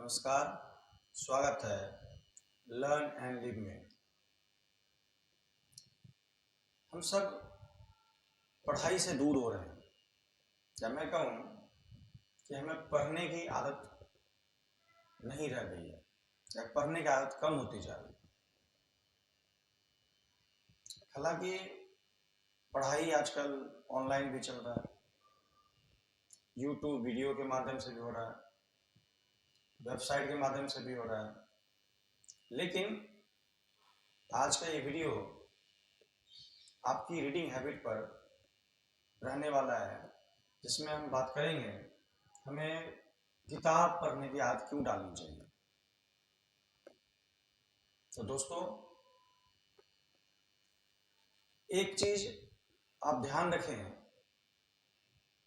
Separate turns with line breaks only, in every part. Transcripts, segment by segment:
नमस्कार। स्वागत है लर्न एंड लिव में। हम सब पढ़ाई से दूर हो रहे हैं। जब मैं कहूँ कि हमें पढ़ने की आदत नहीं रह गई है या पढ़ने की आदत कम होती जा रही है। हालांकि पढ़ाई आजकल ऑनलाइन भी चल रहा है, यूट्यूब वीडियो के माध्यम से भी हो रहा है, वेबसाइट के माध्यम से भी हो रहा है। लेकिन आज का ये वीडियो आपकी रीडिंग हैबिट पर रहने वाला है, जिसमें हम बात करेंगे हमें किताब पढ़ने की आदत क्यों डालनी चाहिए। तो दोस्तों, एक चीज आप ध्यान रखें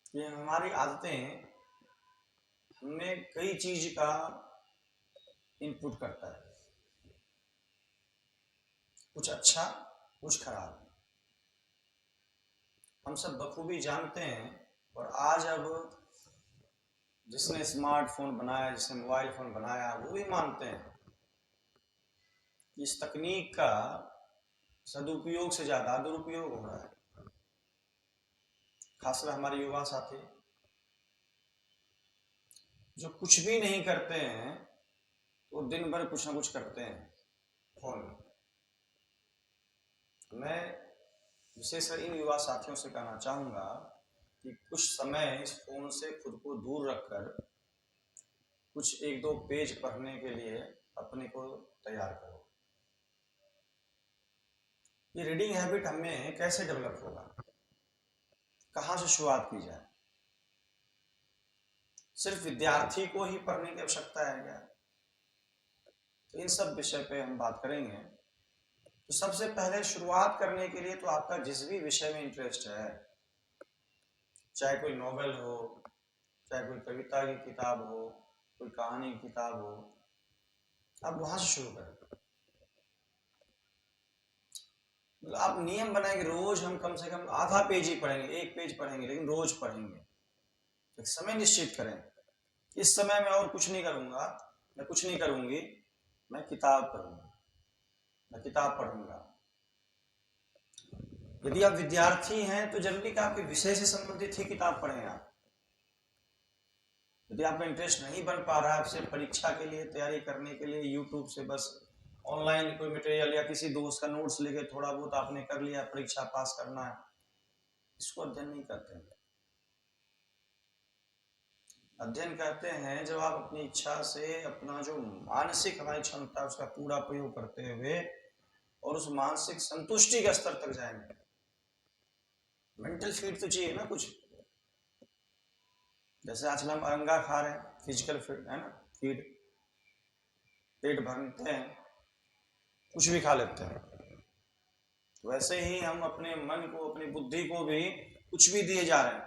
कि हमारी आदतें हमें कई चीज का इनपुट करता है, कुछ अच्छा कुछ खराब। हम सब बखूबी जानते हैं और आज अब जिसने स्मार्टफोन बनाया, जिसने मोबाइल फोन बनाया, वो भी मानते हैं कि इस तकनीक का सदुपयोग से ज़्यादा दुरुपयोग हो रहा है। खासकर हमारे युवा साथी जो कुछ भी नहीं करते हैं वो दिन भर कुछ ना कुछ करते हैं फोन में। मैं विशेषकर इन युवा साथियों से कहना चाहूँगा कि कुछ समय इस फोन से खुद को दूर रखकर कुछ एक दो पेज पढ़ने के लिए अपने को तैयार करो। ये रीडिंग हैबिट हमें कैसे डेवलप होगा, कहाँ से शुरुआत की जाए? सिर्फ विद्यार्थी को ही पढ़ने की आवश्यकता है क्या? तो इन सब विषय पे हम बात करेंगे। तो सबसे पहले शुरुआत करने के लिए तो आपका जिस भी विषय में इंटरेस्ट है, चाहे कोई नॉवेल हो, चाहे कोई कविता की किताब हो, कोई कहानी की किताब हो, आप वहां से शुरू करें। मतलब आप नियम बनाएंगे रोज हम कम से कम आधा पेज ही पढ़ेंगे, एक पेज पढ़ेंगे, लेकिन रोज पढ़ेंगे। एक समय निश्चित करें, इस समय मैं और कुछ नहीं करूंगा, मैं कुछ नहीं करूंगी, मैं किताब पढ़ूंगा, मैं किताब पढ़ूंगा। यदि आप विद्यार्थी हैं तो जरूरी कि आपके विषय से संबंधित ही किताब पढ़ें आप। यदि आपका इंटरेस्ट नहीं बन पा रहा है, आपसे परीक्षा के लिए तैयारी करने के लिए यूट्यूब से बस ऑनलाइन कोई मटेरियल या किसी दोस्त का नोट्स लेके थोड़ा बहुत आपने कर लिया, परीक्षा पास करना है, इसको अध्ययन नहीं करते हैं। अध्ययन करते हैं जब आप अपनी इच्छा से अपना जो मानसिक हमारी क्षमता उसका पूरा प्रयोग करते हुए और उस मानसिक संतुष्टि के स्तर तक जाएंगे। मेंटल फीड तो चाहिए ना कुछ। जैसे आजकल हम अरंगा खा रहे हैं, फिजिकल फीड है ना, फीड, पेट भरते हैं, कुछ भी खा लेते हैं। वैसे ही हम अपने मन को, अपनी बुद्धि को भी कुछ भी दिए जा रहे हैं।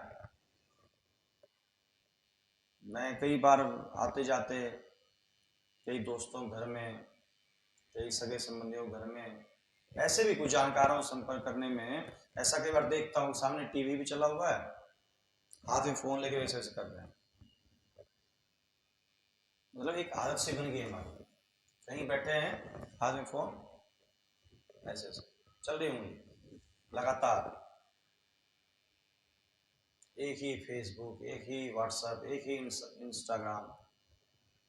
मैं कई बार आते जाते कई दोस्तों घर में, कई सगे संबंधियों घर में, ऐसे भी कुछ जानकारों से संपर्क करने में ऐसा कई बार देखता हूँ सामने टीवी भी चला हुआ है, हाथ में फोन लेके वैसे ऐसे कर रहे हैं। मतलब एक आदत सी बन गई हमारी, कहीं बैठे हैं हाथ में फोन, ऐसे ऐसे चल रही होंगी लगातार। एक ही फेसबुक, एक ही व्हाट्सएप, एक ही इंस्टाग्राम,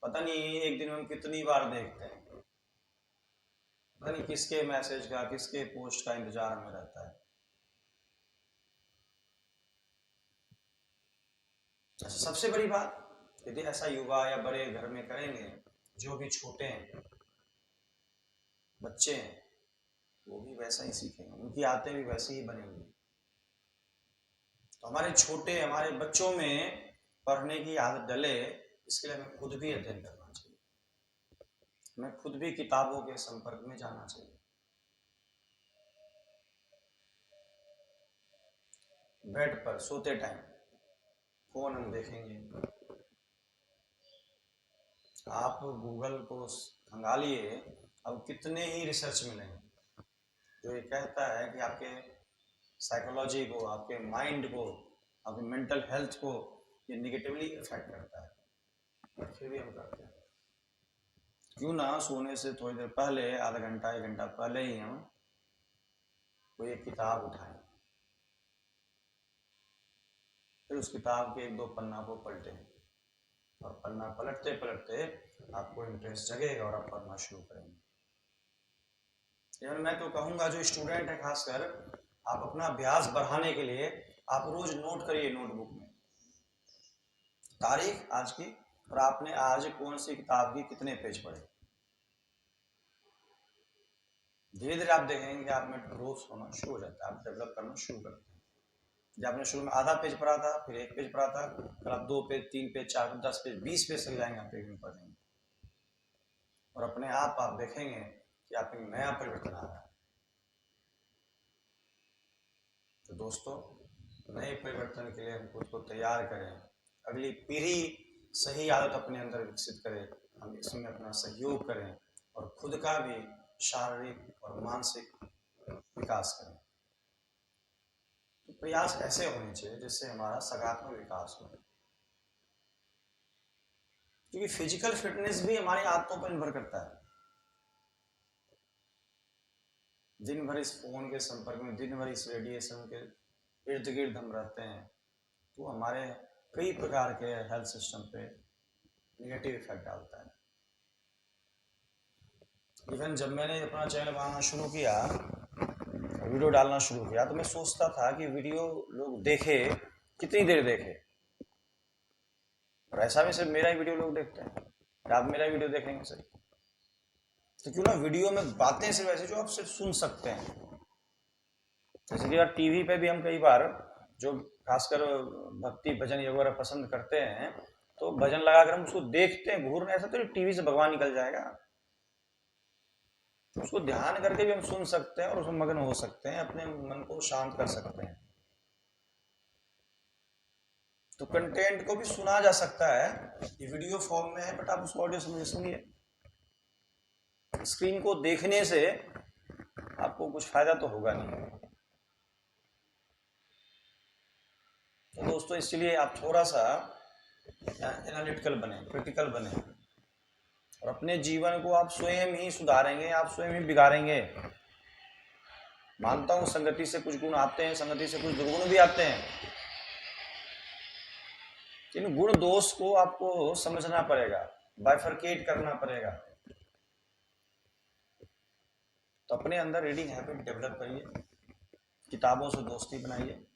पता नहीं एक दिन हम कितनी बार देखते हैं। पता नहीं किसके मैसेज का, किसके पोस्ट का इंतजार हमें रहता है। अच्छा, सबसे बड़ी बात, यदि ऐसा युवा या बड़े घर में करेंगे, जो भी छोटे हैं, बच्चे हैं, वो भी वैसा ही सीखेंगे, उनकी आदतें भी वैसी ही बनेंगी। तो हमारे छोटे, हमारे बच्चों में पढ़ने की आदत डले, इसके लिए हमें खुद भी अध्ययन करना चाहिए, हमें खुद भी किताबों के संपर्क में जाना चाहिए। बेड पर सोते टाइम फोन हम देखेंगे, आप गूगल को खंगालिए, अब कितने ही रिसर्च मिलेंगे जो ये कहता है कि आपके साइकोलॉजी को, आपके माइंड को, आपके मेंटल हेल्थ को ये निगेटिवली इफेक्ट करता है। फिर भी हम करते हैं। क्यों ना सोने से थोड़ी देर पहले, आधा घंटा 1 घंटा पहले ही हम कोई एक किताब उठाएं, फिर उस किताब के 1-2 पन्ना को पलटें, और पन्ना पलटते पलटते आपको इंटरेस्ट जगेगा और आप पढ़ना शुरू करेंगे। मैं तो कहूँगा जो स्टूडेंट है खासकर, आप अपना अभ्यास बढ़ाने के लिए आप रोज नोट करिए नोटबुक में तारीख आज की, और आपने आज कौन सी किताब की कितने पेज पढ़े। धीरे धीरे आप देखेंगे कि आप में ग्रोथ होना शुरू हो जाता है, आप डेवलप करना शुरू करते हैं। जब आपने शुरू में आधा पेज पढ़ा था, फिर 1 पेज पढ़ा था, फिर आप 2 page, 3 page, 4 page, 10 page, 20 page तक जाएंगे, आप एक दिन पढ़ेंगे, और अपने आप देखेंगे कि आप एक नया परिवर्तन आ रहा है। तो दोस्तों, नए परिवर्तन के लिए हम खुद को तैयार करें, अगली पीढ़ी सही आदत अपने अंदर विकसित करे, हम इसमें अपना सहयोग करें और खुद का भी शारीरिक और मानसिक विकास करें। तो प्रयास ऐसे होने चाहिए जिससे हमारा सकारात्मक विकास हो, क्योंकि फिजिकल फिटनेस भी हमारी आदतों पर निर्भर करता है। दिन भर इस फोन के संपर्क में, दिन भर इस रेडिएशन के इर्द गिर्द हम रहते हैं, तो हमारे कई प्रकार के हेल्थ सिस्टम पे नेगेटिव इफेक्ट डालता है। इवन जब मैंने अपना चैनल बनाना शुरू किया, वीडियो डालना शुरू किया, तो मैं सोचता था कि वीडियो लोग देखे, कितनी देर देखे, और ऐसा भी सिर्फ मेरा ही वीडियो लोग देखते हैं, आप मेरा वीडियो देखेंगे सर, तो क्यों ना वीडियो में बातें सिर्फ ऐसी जो आप सिर्फ सुन सकते हैं। जैसे कि यार टीवी पे भी हम कई बार जो खासकर भक्ति भजन ये वगैरह पसंद करते हैं, तो भजन लगाकर हम उसको देखते हैं, घूर, ऐसा तो टीवी से भगवान निकल जाएगा, उसको ध्यान करके भी हम सुन सकते हैं और उसमें मग्न हो सकते हैं, अपने मन को शांत कर सकते हैं। तो कंटेंट को भी सुना जा सकता है, ये वीडियो फॉर्म में है, बट आप उसको ऑडियो समझ सुनिए। स्क्रीन को देखने से आपको कुछ फायदा तो होगा नहीं। तो दोस्तों, इसलिए आप थोड़ा सा एनालिटिकल बने, क्रिटिकल बने, और अपने जीवन को आप स्वयं ही सुधारेंगे, आप स्वयं ही बिगाड़ेंगे। मानता हूं संगति से कुछ गुण आते हैं, संगति से कुछ दुर्गुण भी आते हैं, इन गुण दोष को आपको समझना पड़ेगा, बाइफरकेट करना पड़ेगा। तो अपने अंदर रीडिंग हैबिट डेवलप करिए, किताबों से दोस्ती बनाइए।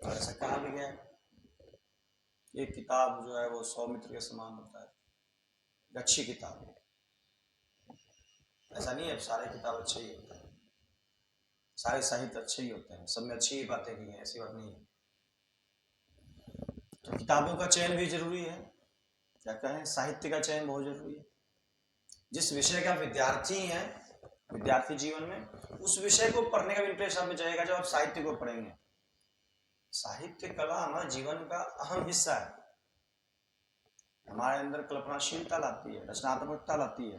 और ऐसा कहा भी गया है, एक किताब जो है वो 100 मित्र के समान होता है, अच्छी किताब। ऐसा नहीं है सारे किताब अच्छे ही होते हैं, सारे साहित्य अच्छे ही होते हैं, सब में अच्छी ही बातें की हैं, ऐसी बात नहीं है। तो किताबों का चयन भी जरूरी है, क्या कहें, साहित्य का चयन बहुत जरूरी है। जिस विषय का विद्यार्थी हैं, विद्यार्थी जीवन में उस विषय को पढ़ने का इंटरेस्ट आप में जाएगा जब आप साहित्य को पढ़ेंगे। साहित्य कला हमारे जीवन का अहम हिस्सा है, हमारे अंदर कल्पनाशीलता लाती है, रचनात्मकता लाती है,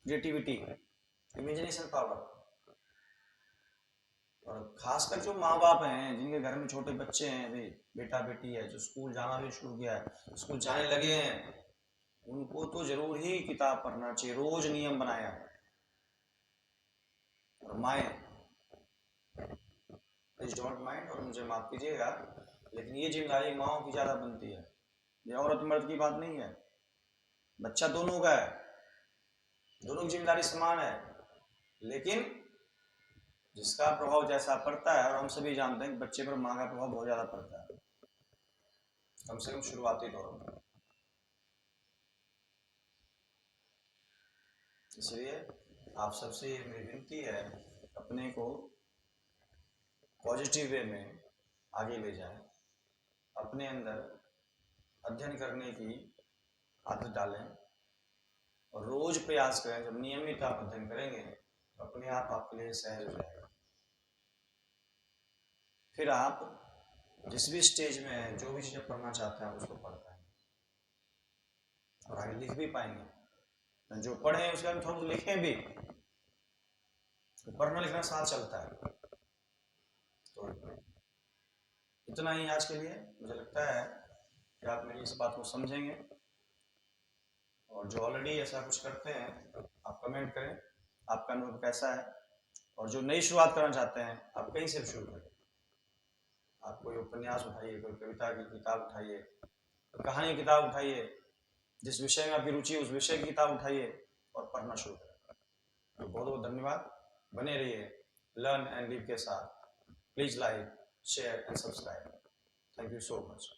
क्रिएटिविटी, इमेजिनेशन पावर। और खासकर जो माँ बाप हैं जिनके घर में छोटे बच्चे हैं, अभी बेटा बेटी है जो स्कूल जाना भी शुरू किया है, स्कूल जाने लगे हैं, उनको तो जरूर ही किताब पढ़ना चाहिए, रोज नियम बनाया। और माए, प्लीज डोंट माइंड, और मुझे माफ कीजिएगा, लेकिन ये जिम्मेदारी माओ की ज्यादा बनती है, ये औरत मर्द की बात नहीं है, बच्चा दोनों का है, दोनों की जिम्मेदारी समान है। लेकिन जिसका प्रभाव जैसा पड़ता है, और हम सभी जानते हैं कि बच्चे पर माँ का प्रभाव बहुत ज्यादा पड़ता है, कम से कम शुरुआती दौर में। इसलिए आप सबसे मेरी विनती है, अपने को पॉजिटिव वे में आगे ले जाएं, अपने अंदर अध्ययन करने की आदत डालें, और रोज प्रयास करें। जब नियमित आप अध्ययन करेंगे तो अपने आप आपके लिए सहज हो जाएगा, फिर आप जिस भी स्टेज में हैं, जो भी चीज़ें पढ़ना चाहते हैं, आप उसको पढ़ पाएंगे और आगे लिख भी पाएंगे। जो पढ़े उसके बाद थोड़ा लिखें भी, तो पढ़ना लिखना साथ चलता है। तो इतना ही आज के लिए, मुझे लगता है कि आप मेरी इस बात को समझेंगे और जो ऑलरेडी ऐसा कुछ करते हैं आप कमेंट करें आपका अनुभव कैसा है, और जो नई शुरुआत करना चाहते हैं आप कहीं से भी शुरू करें। आप कोई उपन्यास उठाइए, कोई कविता की किताब उठाइए, कहानी की किताब उठाइए, जिस विषय में आपकी रुचि है उस विषय की किताब उठाइए और पढ़ना शुरू करें। तो बहुत बहुत धन्यवाद, बने रहिए लर्न एंड लिव के साथ। Please like, share and subscribe. Thank you so much.